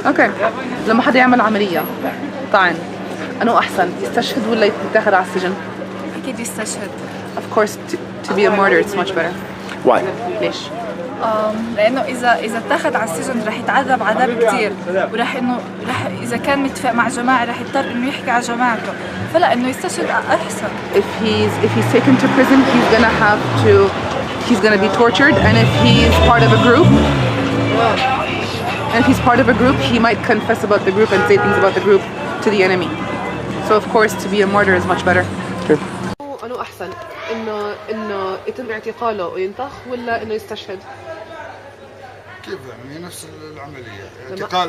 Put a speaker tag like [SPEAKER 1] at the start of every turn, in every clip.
[SPEAKER 1] اوكي، لما حدا يعمل عملية طعن انه احسن يستشهد ولا يتاخذ على السجن؟
[SPEAKER 2] اكيد يستشهد.
[SPEAKER 1] Of course to be a martyr it's much better.
[SPEAKER 3] Why?
[SPEAKER 1] ليش؟
[SPEAKER 2] لانه اذا اتاخذ على السجن رح يتعذب عذاب كثير، وراح اذا كان متفق مع جماعه رح يضطر انه يحكي على جماعته، فلا انه يستشهد احسن.
[SPEAKER 1] If he's taken to prison he's gonna be tortured, and if he's part of a group he might confess about the group and say things about the group to the enemy. So of course to be a martyr is much better. أنه أحسن إنه يتم اعتقاله وينطخ ولا إنه يستشهد؟
[SPEAKER 4] كيف يعني نفس العملية اعتقال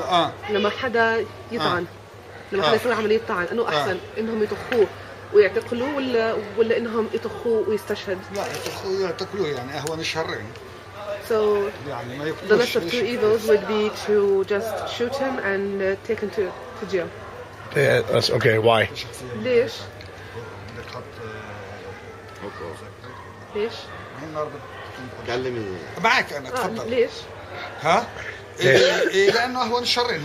[SPEAKER 1] لما حدا يطعن لما حدا يسوي عملية طعن إنه أحسن إنهم يطخوه ويعتقلوه ولا إنهم يطخوه ويستشهد؟
[SPEAKER 4] لا يعتقلوه يعني أهون الشرين.
[SPEAKER 1] So
[SPEAKER 4] يعني ما
[SPEAKER 1] the less of two evils would be to just shoot him and take him to jail.
[SPEAKER 3] Yeah, that's okay. Why?
[SPEAKER 1] ليش؟ ليش؟
[SPEAKER 4] كلمي معك أنا تفضل.
[SPEAKER 1] ليش؟
[SPEAKER 4] ها؟ لأنه أهون الشرين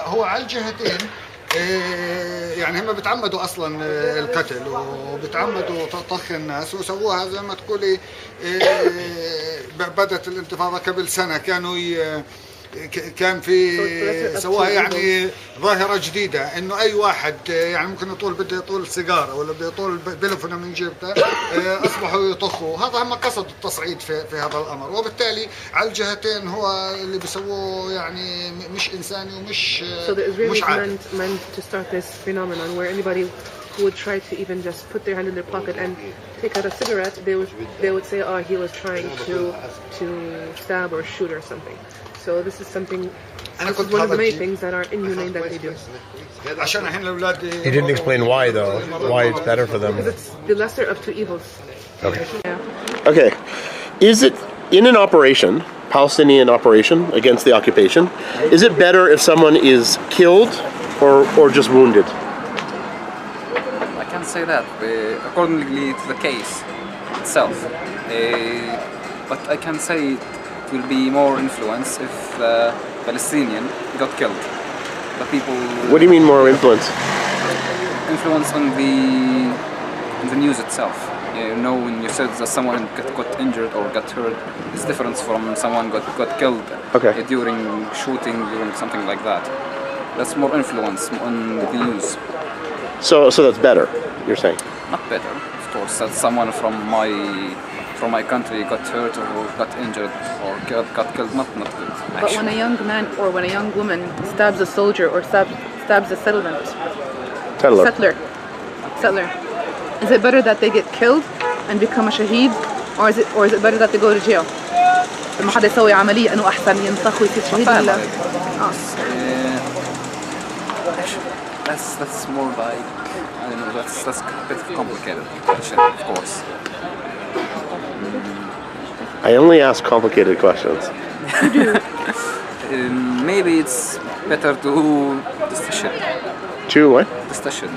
[SPEAKER 4] هو على الجهتين. يعني هم بتعمدوا اصلا القتل وبتعمدوا طخ الناس وسووها زي ما تقولي. بدت الانتفاضه قبل سنه كان في سواها يعني ظاهره جديده انه اي واحد يعني ممكن بده يطول سيجاره ولا بده يطول بلفونه من جيبته اصبحوا يطخوا. هذا هم قصد التصعيد في هذا الامر، وبالتالي على الجهتين هو اللي بيسووه يعني مش انساني ومش
[SPEAKER 1] So the Israelis
[SPEAKER 4] عادي.
[SPEAKER 1] meant to start this phenomenon where anybody who would try to even just put their hand in their pocket and take out a cigarette, they would say, oh, he was trying to stab or shoot or something. So this is something. This is one of the many things that are inhumane that they do.
[SPEAKER 3] He didn't explain why, though. Why it's better for them.
[SPEAKER 1] Because it's the lesser of two evils.
[SPEAKER 3] Okay.
[SPEAKER 1] Yeah.
[SPEAKER 3] Okay. Is it in an operation, Palestinian operation against the occupation, is it better if someone is killed or just wounded?
[SPEAKER 5] I can't say that accordingly to the case itself. But I can say it will be more influence if the Palestinian got killed. The people.
[SPEAKER 3] What do you mean more influence?
[SPEAKER 5] Influence on the news itself. You know, when you said that someone got injured or got hurt, it's different from someone got killed during shooting, during something like that. That's more influence on the news.
[SPEAKER 3] So that's better, you're saying?
[SPEAKER 5] Not better, of course. That someone from my country got hurt or got injured or got killed, not good. Actually.
[SPEAKER 1] But when a young man or when a young woman stabs a soldier or stabs a settler, is it better that they get killed and become a shaheed, or is it better that they go to jail? لما حدا يسوي عملية إنه أحسن ينطخ ويصير شهيد ولا؟
[SPEAKER 5] That's more like, I don't know, that's a bit complicated question, of course.
[SPEAKER 3] I only ask complicated questions.
[SPEAKER 5] Maybe it's better to stashhad.
[SPEAKER 3] To what?
[SPEAKER 5] To stashhad,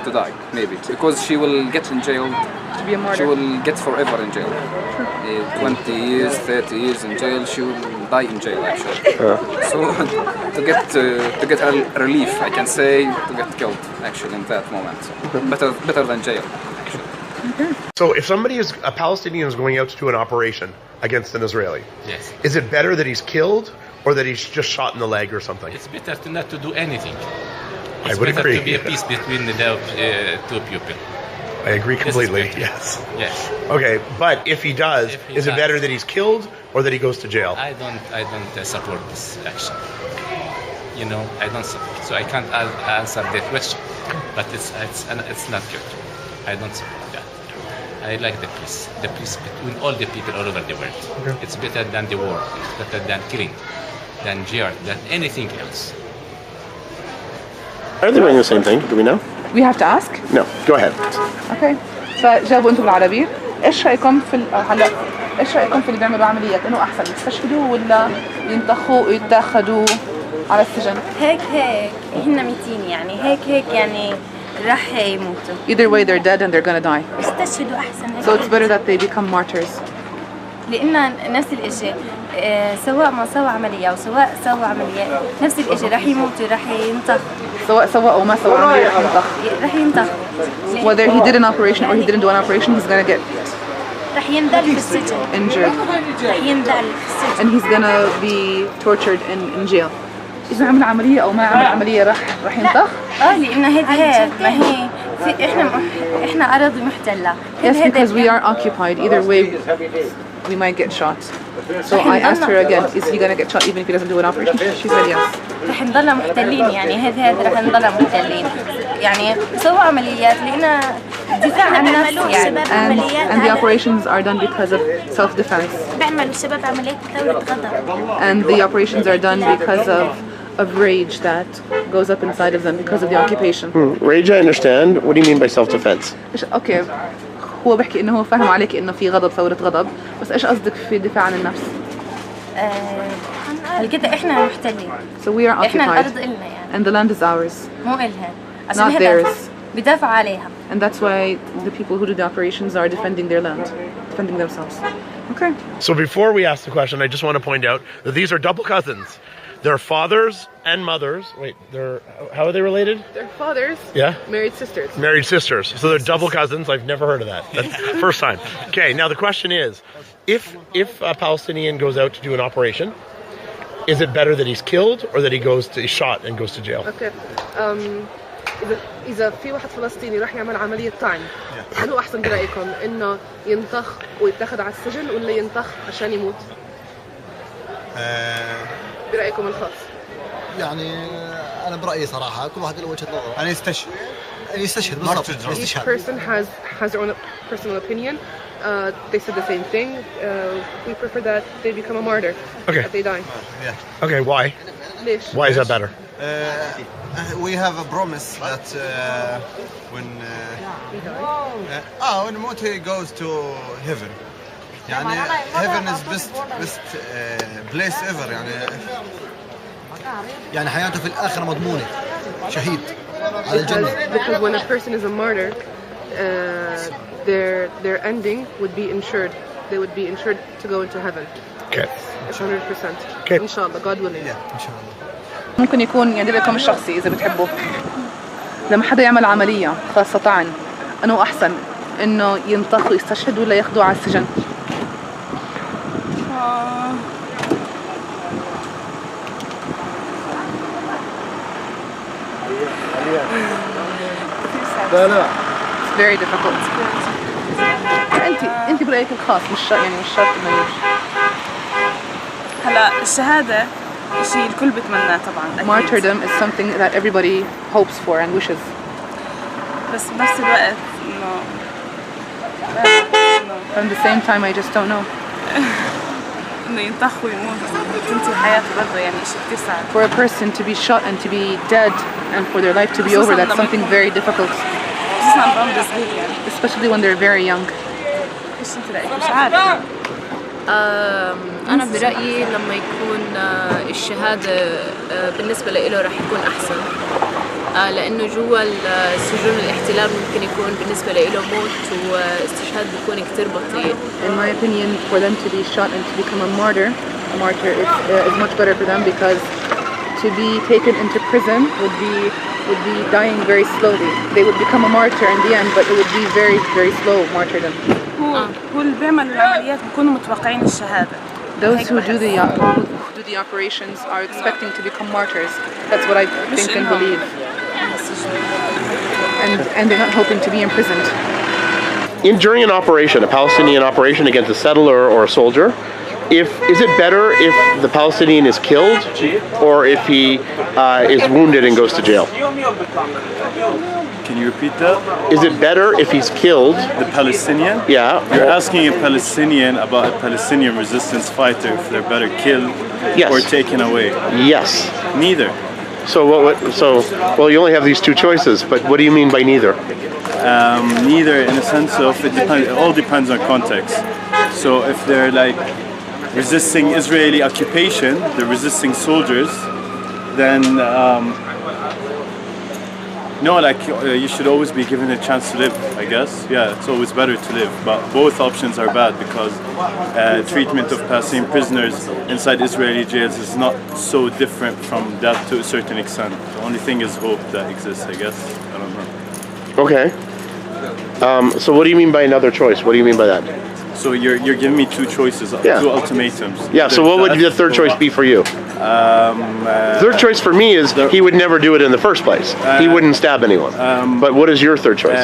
[SPEAKER 5] to die, maybe. Because she will get in jail.
[SPEAKER 1] To be a martyr.
[SPEAKER 5] She will get forever in jail. 20 years, 30 years in jail, she will die in jail actually. So to get a relief, I can say, to get killed actually in that moment. Better than jail actually.
[SPEAKER 3] So if a Palestinian is going out to do an operation against an Israeli,
[SPEAKER 6] yes,
[SPEAKER 3] is it better that he's killed or that he's just shot in the leg or something?
[SPEAKER 6] It's better not to do anything.
[SPEAKER 3] I would agree.
[SPEAKER 6] To be a peace between the two people.
[SPEAKER 3] I agree completely. Yes.
[SPEAKER 6] Yes.
[SPEAKER 3] Okay, but if he does, is it better that he's killed or that he goes to jail?
[SPEAKER 6] I don't support this action. You know, I don't support. So I can't answer that question. But it's not good. I don't support that. I like the peace between all the people all over the world. Okay. It's better than the war. It's better than killing, than jihad, than anything else.
[SPEAKER 3] Are they doing the same thing? Do we know?
[SPEAKER 1] We have to ask?
[SPEAKER 3] No. Go ahead.
[SPEAKER 1] Okay. فجاوبوا انتم بالعربي. ايش رايكم هلا ايش رايكم في اللي بيعملوا عمليات انه احسن يستشهدوا ولا ينطخوا ويتاخذوا على السجن؟
[SPEAKER 7] هيك هن ميتين يعني هيك يعني راح يموتوا.
[SPEAKER 1] Either way they're dead and they're gonna die.
[SPEAKER 7] يستشهدوا احسن.
[SPEAKER 1] So it's better that they become martyrs.
[SPEAKER 7] لأن نفس الإشي سواء ما سوى عملية أو سواء سوى عملية نفس الإشي راح يموت راح ينطخ.
[SPEAKER 1] سواء سوى أو ما سوى عملية راح ينطخ.
[SPEAKER 7] راح ينطخ.
[SPEAKER 1] Whether he did an operation or he didn't do an operation, he's gonna get
[SPEAKER 7] راح ينذل في السجن.
[SPEAKER 1] injured.
[SPEAKER 7] راح ينذل في السجن.
[SPEAKER 1] And he's gonna be tortured in jail. إذا عمل عملية أو ما عمل عملية راح ينطخ؟
[SPEAKER 7] لأن هذا ما هي إحنا أراضي محتلة.
[SPEAKER 1] Yes, because we are occupied. Either way, we might get shot. So I asked her again, is he gonna get shot even if he doesn't do an operation? She said yes.
[SPEAKER 7] رح نضل محتلين يعني هذا رح نضل محتلين يعني سووا عمليات لأن دفاع عن النفس يعني
[SPEAKER 1] And the operations are done because of self-defense.
[SPEAKER 7] بيعملوا الشباب عمليات ثورة غضب.
[SPEAKER 1] And the operations are done because of rage that goes up inside of them because of the occupation.
[SPEAKER 3] Rage, I understand. What do you mean by self-defense?
[SPEAKER 1] Okay. هو بحكي إنه هو فاهم عليك إنه في غضب ثورة غضب، بس إيش قصدك في دفاع عن النفس؟
[SPEAKER 7] كده إحنا محتلين.
[SPEAKER 1] So we are
[SPEAKER 7] إحنا
[SPEAKER 1] occupied.
[SPEAKER 7] الأرض إلنا يعني.
[SPEAKER 1] And the land is ours.
[SPEAKER 7] مو إلها.
[SPEAKER 1] Not theirs.
[SPEAKER 7] بدافع عليها.
[SPEAKER 1] And that's why the people who do the operations are defending their land, defending themselves. Okay.
[SPEAKER 3] So before we ask the question, I just want to point out that these are double cousins. They're fathers and mothers. Wait, how are they related?
[SPEAKER 1] They're fathers.
[SPEAKER 3] Yeah.
[SPEAKER 1] Married sisters.
[SPEAKER 3] Married sisters. So they're double cousins. I've never heard of that. That's the first time. Okay, now the question is, if a Palestinian goes out to do an operation, is it better that he's killed or that he's shot and goes to jail?
[SPEAKER 1] Okay. إذا في واحد فلسطيني راح يعمل عملية طعن، هل هو أحسن برأيكم إنه ينطخ ويتاخد على السجن ولا ينطخ عشان يموت؟ برأيكم الخاص؟
[SPEAKER 8] يعني أنا برأيي صراحة كل واحد له وجهة نظر. أنا يستشهد بالضبط.
[SPEAKER 1] Each person has their own personal opinion. They said the same thing. We prefer that they become a martyr.
[SPEAKER 3] Okay.
[SPEAKER 1] That they die.
[SPEAKER 8] Yeah.
[SPEAKER 3] Okay, why?
[SPEAKER 1] ليش؟
[SPEAKER 3] Why is that better?
[SPEAKER 8] We have a promise that when موت he goes to heaven. يعني heaven is best place ever يعني حياته في الآخرة مضمونة شهيد على الجنة.
[SPEAKER 1] Because when a person is a martyr, their ending would be insured. They would be insured to go into heaven.
[SPEAKER 3] Okay.
[SPEAKER 1] 100%.
[SPEAKER 3] Okay.
[SPEAKER 1] إن شاء الله. God willing.
[SPEAKER 8] إن شاء الله.
[SPEAKER 1] ممكن يكون يعني رأيكم الشخصي إذا بتحبوا لما حدا يعمل عملية خاصة طعن أنه أحسن إنه ينطخ ويستشهد ولا ياخدوه على السجن؟
[SPEAKER 8] لا.
[SPEAKER 1] It's very difficult. أنت برأيك الخاص مش شرط إنه
[SPEAKER 2] هلا الشهادة شيء الكل بتمناه طبعا.
[SPEAKER 1] Martyrdom is something that everybody hopes for and wishes.
[SPEAKER 2] بس بنفس الوقت إنه
[SPEAKER 1] From the same time I just don't know.
[SPEAKER 2] إنه ينطخ ويموت تنتهي حياته برضه يعني شيء كثير صعب.
[SPEAKER 1] For a person to be shot and to be dead and for their life to be over, that's something very difficult.
[SPEAKER 2] خصوصاً بعمر صغير يعني.
[SPEAKER 1] Especially when they're very young.
[SPEAKER 2] إيش أنت رأيك؟ مش عارف.
[SPEAKER 9] أنا برأيي لما يكون الشهادة بالنسبة له راح يكون أحسن لأنه جوا سجون الاحتلال ممكن يكون بالنسبة له موت واستشهاد بيكون كتير بطيء.
[SPEAKER 1] In my opinion, for them to be shot and to become a martyr is much better for them because to be taken into prison would be dying very slowly. They would become a martyr in the end, but it would be very, very slow martyrdom.
[SPEAKER 2] هو اللي بيعمل العمليات بيكونوا متوقعين الشهادة.
[SPEAKER 1] Those who do the operations are expecting to become martyrs. That's what I think and believe. And they're not hoping to be imprisoned.
[SPEAKER 3] During an operation, a Palestinian operation against a settler or a soldier, is it better if the Palestinian is killed or if he is wounded and goes to jail?
[SPEAKER 10] Can you repeat that?
[SPEAKER 3] Is it better if he's killed?
[SPEAKER 10] The Palestinian?
[SPEAKER 3] Yeah.
[SPEAKER 10] You're asking a Palestinian about a Palestinian resistance fighter if they're better killed or taken away?
[SPEAKER 3] Yes.
[SPEAKER 10] Neither.
[SPEAKER 3] So well, you only have these two choices, but what do you mean by neither?
[SPEAKER 10] Neither in the sense of it all depends on context. So if they're like resisting Israeli occupation, they're resisting soldiers, then No, like you should always be given a chance to live, I guess. Yeah, it's always better to live, but both options are bad because treatment of Palestinian prisoners inside Israeli jails is not so different from that to a certain extent. The only thing is hope that exists, I guess. I don't know.
[SPEAKER 3] Okay. So what do you mean by another choice? What do you mean by that?
[SPEAKER 10] So you're giving me two choices, two ultimatums.
[SPEAKER 3] Yeah, so what would the third choice be for you? Third choice for me is he would never do it in the first place. He wouldn't stab anyone. But what is your third choice?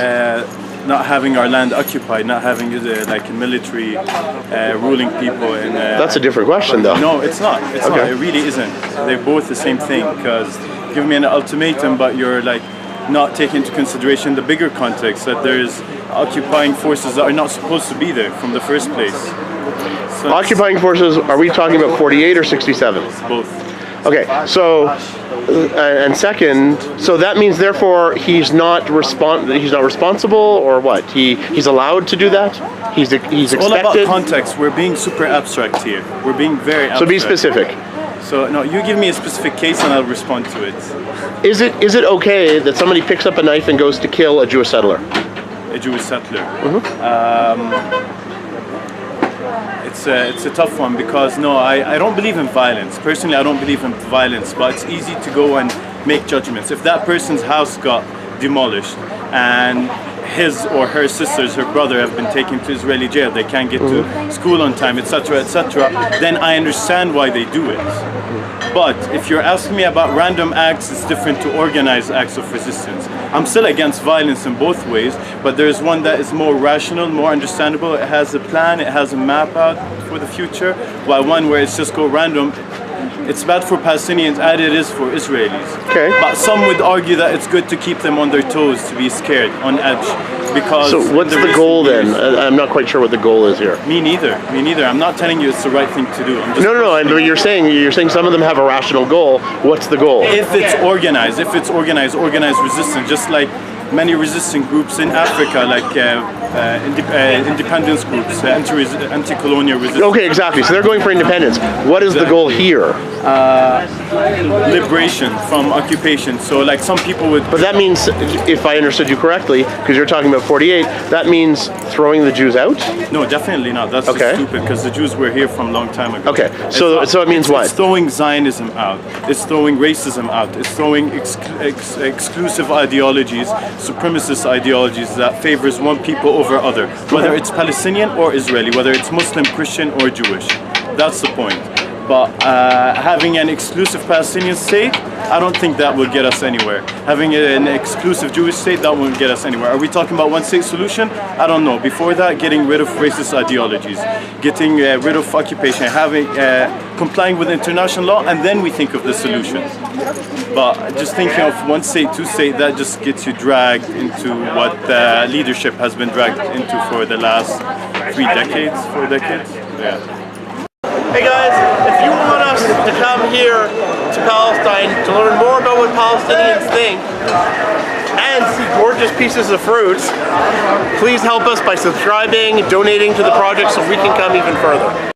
[SPEAKER 10] Not having our land occupied, not having like military ruling people.
[SPEAKER 3] That's a different question, though.
[SPEAKER 10] No, it's not. It's not. It really isn't. They're both the same thing. Because give me an ultimatum, but you're like not taking into consideration the bigger context that there's occupying forces that are not supposed to be there from the first place. So
[SPEAKER 3] occupying forces, are we talking about 48 or 67?
[SPEAKER 10] Both.
[SPEAKER 3] Okay, so and second, so that means therefore he's not responsible, or what? He's allowed to do that? He's expected.
[SPEAKER 10] It's all about context. We're being super abstract here. We're being very abstract.
[SPEAKER 3] So be specific.
[SPEAKER 10] So no, you give me a specific case and I'll respond to it.
[SPEAKER 3] Is it okay that somebody picks up a knife and goes to kill a Jewish settler?
[SPEAKER 10] A Jewish settler.
[SPEAKER 3] Mm-hmm.
[SPEAKER 10] It's a tough one because no, I don't believe in violence. Personally, I don't believe in violence, but it's easy to go and make judgments. If that person's house got demolished and his or her sisters, her brother have been taken to Israeli jail, they can't get to school on time, etc., etc., then I understand why they do it. But if you're asking me about random acts, it's different to organized acts of resistance. I'm still against violence in both ways, but there's one that is more rational, more understandable. It has a plan, it has a map out for the future, while one where it's just go random, it's bad for Palestinians as it is for Israelis.
[SPEAKER 3] Okay.
[SPEAKER 10] But some would argue that it's good to keep them on their toes, to be scared, on edge. Because
[SPEAKER 3] so what's the goal then? I'm not quite sure what the goal is here.
[SPEAKER 10] Me neither. I'm not telling you it's the right thing to do. I'm just
[SPEAKER 3] no. And you're saying some of them have a rational goal. What's the goal?
[SPEAKER 10] If it's organized, organized resistance, just like many resistant groups in Africa, like independence groups, anti-colonial resistance.
[SPEAKER 3] Okay, exactly. So they're going for independence. What is the goal here?
[SPEAKER 10] Liberation from occupation. So like some people would...
[SPEAKER 3] But that means, if I understood you correctly, because you're talking about 48, that means throwing the Jews out?
[SPEAKER 10] No, definitely not. That's just stupid, because the Jews were here from a long time ago.
[SPEAKER 3] Okay, so it means what?
[SPEAKER 10] It's throwing Zionism out. It's throwing racism out. It's throwing exclusive ideologies, supremacist ideologies that favors one people over other, whether it's Palestinian or Israeli, whether it's Muslim, Christian or Jewish. That's the point. But having an exclusive Palestinian state, I don't think that will get us anywhere. Having an exclusive Jewish state, that won't get us anywhere. Are we talking about one state solution? I don't know. Before that, getting rid of racist ideologies, getting rid of occupation, complying with international law, and then we think of the solution. But just thinking of one state, two state, that just gets you dragged into what leadership has been dragged into for the last 4 decades. Yeah.
[SPEAKER 3] Hey guys, if you want us to come here to Palestine to learn more about what Palestinians think and see gorgeous pieces of fruit, please help us by subscribing, donating to the project so we can come even further.